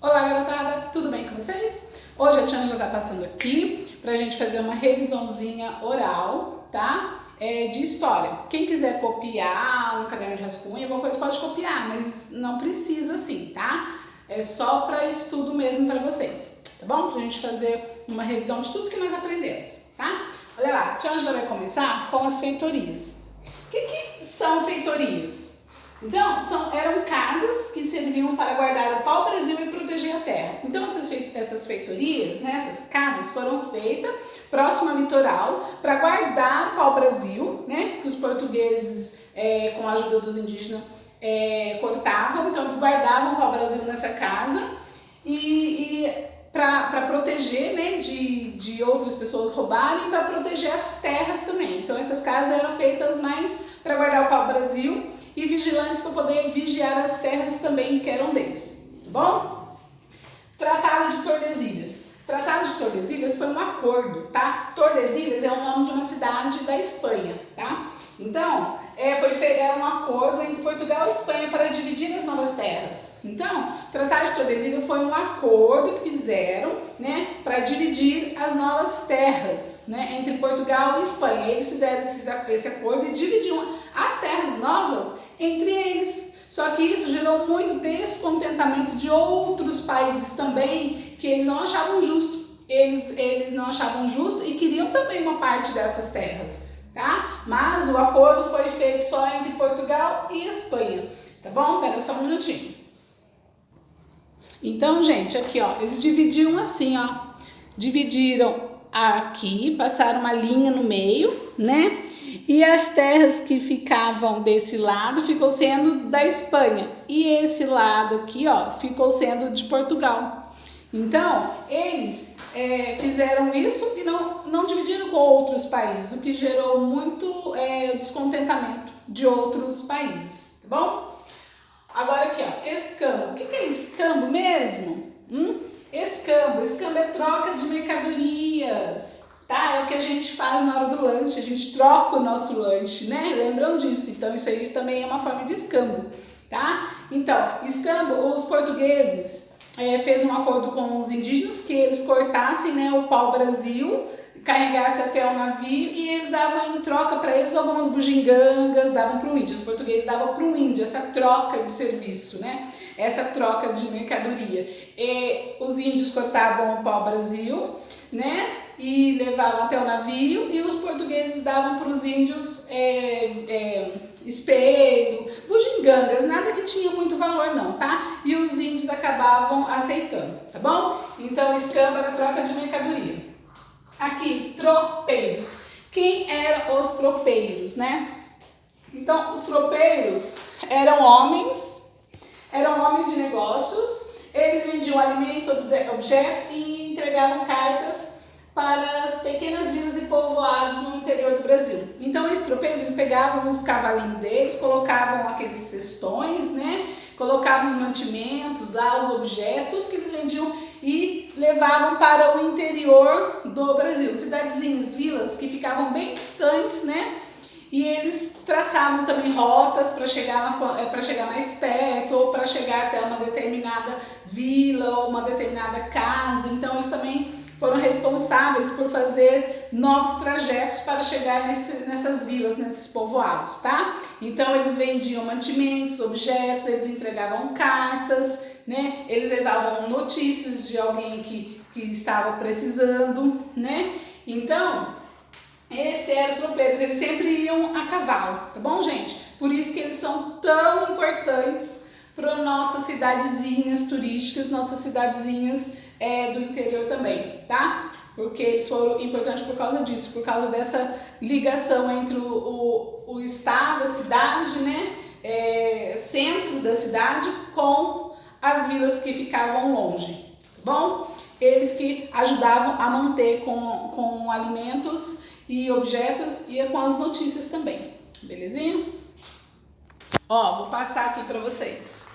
Olá, garotada! Tudo bem com vocês? Hoje a Tia Ângela tá passando aqui pra gente fazer uma revisãozinha oral, tá? De história. Quem quiser copiar um caderno de rascunho, alguma coisa pode copiar, mas não precisa assim, tá? É só para estudo mesmo para vocês, tá bom? Pra gente fazer uma revisão de tudo que nós aprendemos, tá? Olha lá, a Tia Ângela vai começar com as feitorias. O que são feitorias? Então, eram casas que serviam para guardar o pau-brasil e proteger a terra. Então, essas feitorias, né, essas casas foram feitas próximo ao litoral para guardar o pau-brasil, né, que os portugueses, com a ajuda dos indígenas, cortavam. Então, eles guardavam o pau-brasil nessa casa e para proteger, né, de outras pessoas roubarem e para proteger as terras também. Então, essas casas eram feitas mais para guardar o pau-brasil e vigilantes para poder vigiar as terras também que eram deles, tá bom? Tratado de Tordesilhas. Tratado de Tordesilhas foi um acordo, tá? Tordesilhas é o nome de uma cidade da Espanha, tá? Então, era um acordo entre Portugal e Espanha para dividir as novas terras. Então, o Tratado de Tordesilhas foi um acordo que fizeram, né, para dividir as novas terras, né, entre Portugal e Espanha. Eles fizeram esse acordo e dividiam as terras novas entre eles. Só que isso gerou muito descontentamento de outros países também, que eles não achavam justo. Eles não achavam justo e queriam também uma parte dessas terras, tá? Mas o acordo foi feito só entre Portugal e Espanha, tá bom? Espera só um minutinho. Então, gente, aqui, ó, eles dividiram assim, ó. Dividiram aqui, passaram uma linha no meio, né? E as terras que ficavam desse lado ficou sendo da Espanha. E esse lado aqui, ó, ficou sendo de Portugal. Então, eles fizeram isso e não dividiram com outros países, o que gerou muito descontentamento de outros países, tá bom? Agora aqui, ó, escambo. O que é escambo mesmo? Escambo é troca de mercadorias. Tá? É o que a gente faz na hora do lanche, a gente troca o nosso lanche, né? Lembram disso? Então, isso aí também é uma forma de escambo, tá? Então, escambo, os portugueses fez um acordo com os indígenas que eles cortassem, né, o pau-brasil, carregassem até o navio e eles davam em troca para eles algumas bugigangas, davam para o índio. Os portugueses davam para o índio essa troca de serviço, né? Essa troca de mercadoria. Os índios cortavam o pau-brasil, né? E levavam até o navio, e os portugueses davam para os índios espelho, bugigangas, nada que tinha muito valor não, tá? E os índios acabavam aceitando, tá bom? Então, escambo era troca de mercadoria. Aqui, tropeiros. Quem eram os tropeiros, né? Então, os tropeiros eram homens de negócios, eles vendiam alimento, objetos e entregavam cartas para as pequenas vilas e povoados no interior do Brasil. Então, esses tropeiros pegavam os cavalinhos deles, colocavam aqueles cestões, né? Colocavam os mantimentos lá, os objetos, tudo que eles vendiam e levavam para o interior do Brasil. Cidadezinhas, vilas que ficavam bem distantes, né? E eles traçavam também rotas para chegar mais perto ou para chegar até uma determinada vila ou uma determinada casa. Então, eles também foram responsáveis por fazer novos trajetos para chegar nessas vilas, nesses povoados, tá? Então, eles vendiam mantimentos, objetos, eles entregavam cartas, né? Eles levavam notícias de alguém que estava precisando, né? Então, esses eram os tropeiros, eles sempre iam a cavalo, tá bom, gente? Por isso que eles são tão importantes para nossas cidadezinhas turísticas, nossas cidadezinhas do interior também, tá? Porque eles foram importantes por causa disso, por causa dessa ligação entre o estado, a cidade, né? Centro da cidade com as vilas que ficavam longe, tá bom? Eles que ajudavam a manter com alimentos e objetos e com as notícias também, belezinha? Ó, vou passar aqui para vocês.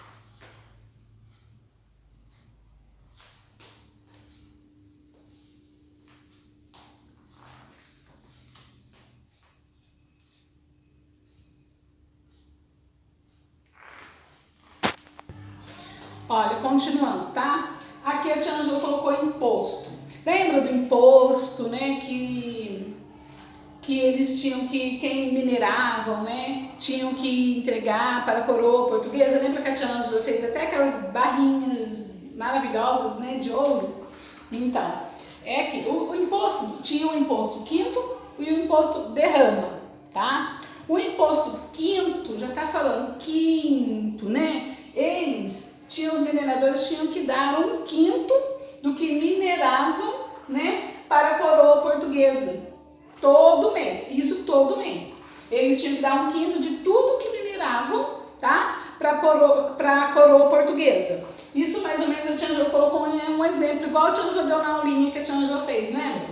Olha, continuando, tá? Aqui a tia Ângela colocou imposto. Lembra do imposto, né, que eles tinham que, quem mineravam, né, tinham que entregar para a coroa portuguesa? Lembra que a tia Ângela fez até aquelas barrinhas maravilhosas, né, de ouro? Então, é que o imposto, tinha o imposto quinto e o imposto derrama, tá? O imposto quinto, já tá falando quinto, né? Os mineradores tinham que dar um quinto do que mineravam, né, para a coroa portuguesa. Todo mês, isso todo mês. Eles tinham que dar um quinto de tudo que mineravam, tá? Para a coroa portuguesa. Isso mais ou menos a tia Ângela colocou um exemplo, igual a tia Ângela deu na aulinha que a tia Ângela fez, né?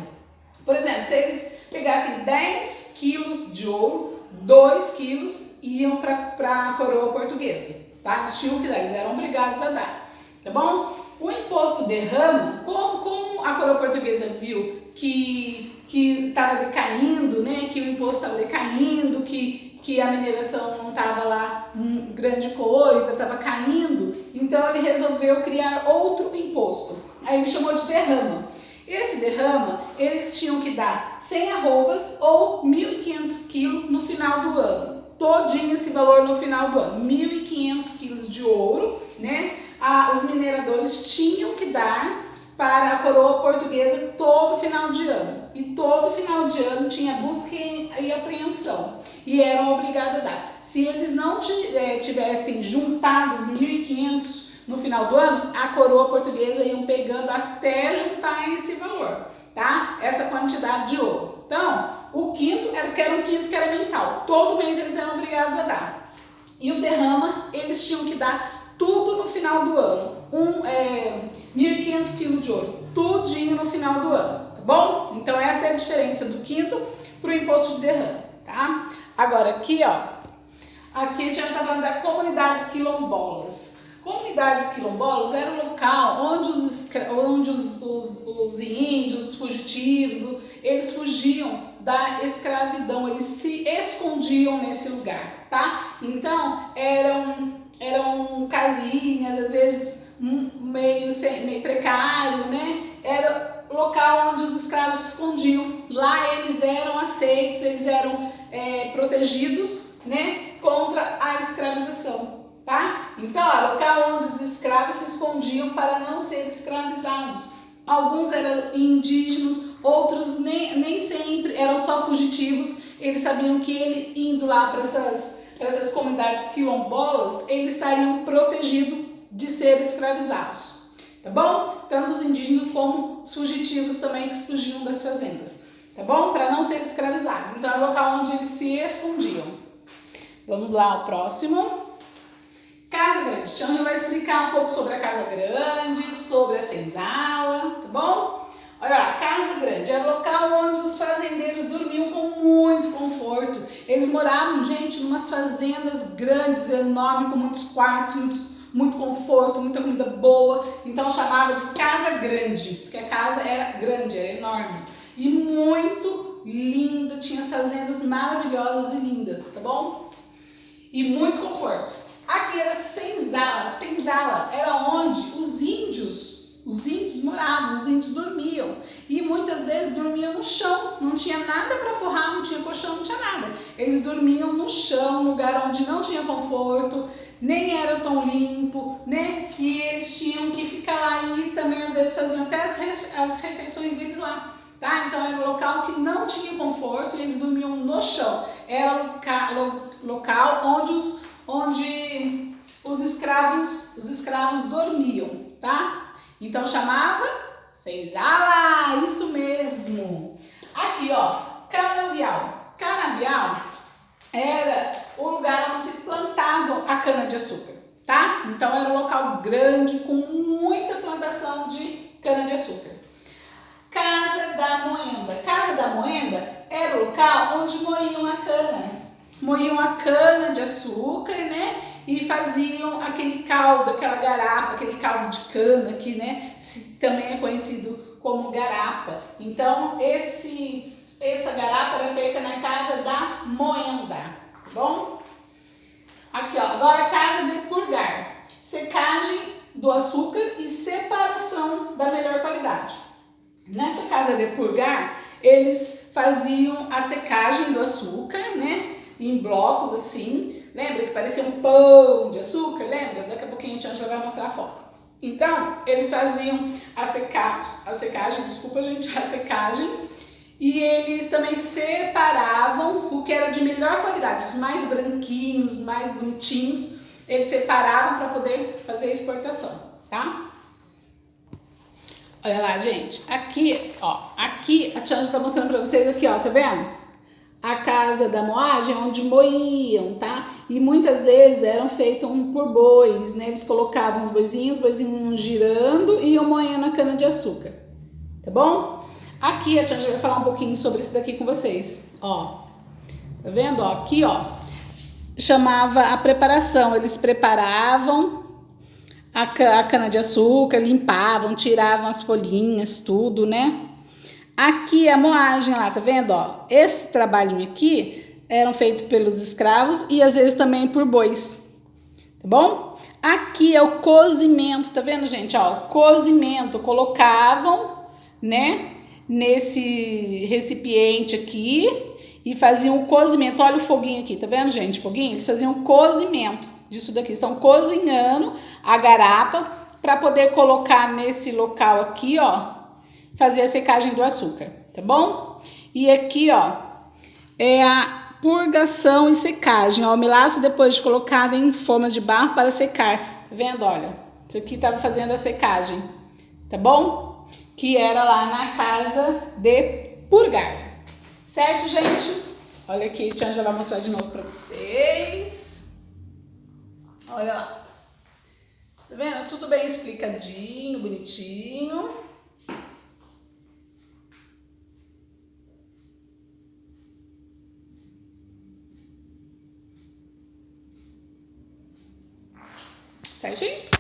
Por exemplo, se eles pegassem 10 quilos de ouro, 2 quilos iam para a coroa portuguesa, tá? Eles tinham que dar, eles eram obrigados a dar, tá bom? O imposto derrama, como a coroa portuguesa viu que estava decaindo, né? Que o imposto estava decaindo, que a mineração não estava lá grande coisa, estava caindo, então ele resolveu criar outro imposto. Aí ele chamou de derrama. Esse derrama, eles tinham que dar 100 arrobas ou 1.500 quilos no final do ano. Todinho esse valor no final do ano. 1.500 quilos de ouro, né? Os mineradores tinham que dar para a coroa portuguesa todo final de ano. E todo final de ano tinha busca e apreensão. E eram obrigados a dar. Se eles não tivessem juntado os 1.500 no final do ano, a coroa portuguesa iam pegando até juntar esse valor, tá? Essa quantidade de ouro. Então, o quinto era um quinto que era mensal. Todo mês eles eram obrigados a dar. E o derrama, eles tinham que dar tudo no final do ano. 1.500 quilos de ouro. Tudinho no final do ano, tá bom? Então, essa é a diferença do quinto para o imposto de derrama, tá? Agora, aqui, ó. Aqui a gente está falando das comunidades quilombolas. Comunidades quilombolas era um local onde os índios, os fugitivos, eles fugiam da escravidão, eles se escondiam nesse lugar, tá? Então, eram casinhas, às vezes meio precário, né? Era local onde os escravos se escondiam. Lá eles eram aceitos, eles eram protegidos, né? Contra a escravização. Tá? Então, local onde os escravos se escondiam para não serem escravizados. Alguns eram indígenas, outros nem sempre eram só fugitivos. Eles sabiam que ele indo lá para essas comunidades quilombolas, eles estariam protegidos de serem escravizados. Tá bom? Tanto os indígenas como os fugitivos também que fugiam das fazendas. Tá bom? Para não serem escravizados. Então, é o local onde eles se escondiam. Vamos lá, o próximo. Casa Grande. Tia Ângela vai explicar um pouco sobre a Casa Grande, sobre a senzala, tá bom? Olha lá, Casa Grande era o local onde os fazendeiros dormiam com muito conforto. Eles moravam, gente, em umas fazendas grandes, enormes, com muitos quartos, muito conforto, muita comida boa. Então chamava de Casa Grande, porque a casa era grande, era enorme. E muito linda, tinha as fazendas maravilhosas e lindas, tá bom? E muito conforto. Aqui era senzala. Senzala era onde os índios moravam, os índios dormiam. E muitas vezes dormiam no chão, não tinha nada para forrar, não tinha colchão, não tinha nada. Eles dormiam no chão, num lugar onde não tinha conforto, nem era tão limpo, né? E eles tinham que ficar lá e também às vezes faziam até as refeições deles lá. Tá? Então era um local que não tinha conforto e eles dormiam no chão. Era local onde os escravos dormiam, tá? Então chamava senzala, isso mesmo. Aqui, ó, canavial. Canavial era o lugar onde se plantavam a cana-de-açúcar, tá? Então era um local grande com muita plantação de cana-de-açúcar. Casa da Moenda. Casa da Moenda era o local onde moíam a cana. Moíam a cana de açúcar, né? E faziam aquele caldo, aquela garapa, aquele caldo de cana que, né? Também é conhecido como garapa. Então, essa garapa era feita na Casa da Moenda, tá bom? Aqui, ó, agora a Casa de Purgar. Secagem do açúcar e separação da melhor qualidade. Nessa casa de purgar, eles faziam a secagem do açúcar, né? Em blocos assim. Lembra que parecia um pão de açúcar? Lembra? Daqui a pouquinho a gente vai mostrar a foto. Então, eles faziam a secagem, e eles também separavam o que era de melhor qualidade, os mais branquinhos, mais bonitinhos, eles separavam para poder fazer a exportação, tá? Olha lá, gente, aqui, ó, aqui a Tia tá mostrando para vocês aqui, ó, tá vendo? A casa da moagem, onde moíam, tá? E muitas vezes eram feitos por bois, né? Eles colocavam os boizinhos girando e iam moendo a cana de açúcar, tá bom? Aqui a Tia vai falar um pouquinho sobre isso daqui com vocês, ó. Tá vendo? Ó, aqui, ó, chamava a preparação. Eles preparavam a cana de açúcar, limpavam, tiravam as folhinhas, tudo, né? Aqui a moagem lá, tá vendo, ó? Esse trabalhinho aqui eram feitos pelos escravos e às vezes também por bois, tá bom? Aqui é o cozimento, tá vendo, gente, ó? O cozimento, colocavam, né, nesse recipiente aqui e faziam o cozimento. Olha o foguinho aqui, tá vendo, gente? Foguinho, eles faziam o cozimento disso daqui. Estão cozinhando a garapa para poder colocar nesse local aqui, ó, fazer a secagem do açúcar, tá bom? E aqui, ó, é a purgação e secagem, ó, o melaço depois de colocado em formas de barro para secar, tá vendo? Olha, isso aqui tava fazendo a secagem, tá bom? Que era lá na casa de purgar, certo, gente? Olha aqui, a Tia já vai mostrar de novo para vocês. Olha lá, tá vendo? Tudo bem explicadinho, bonitinho. Certinho?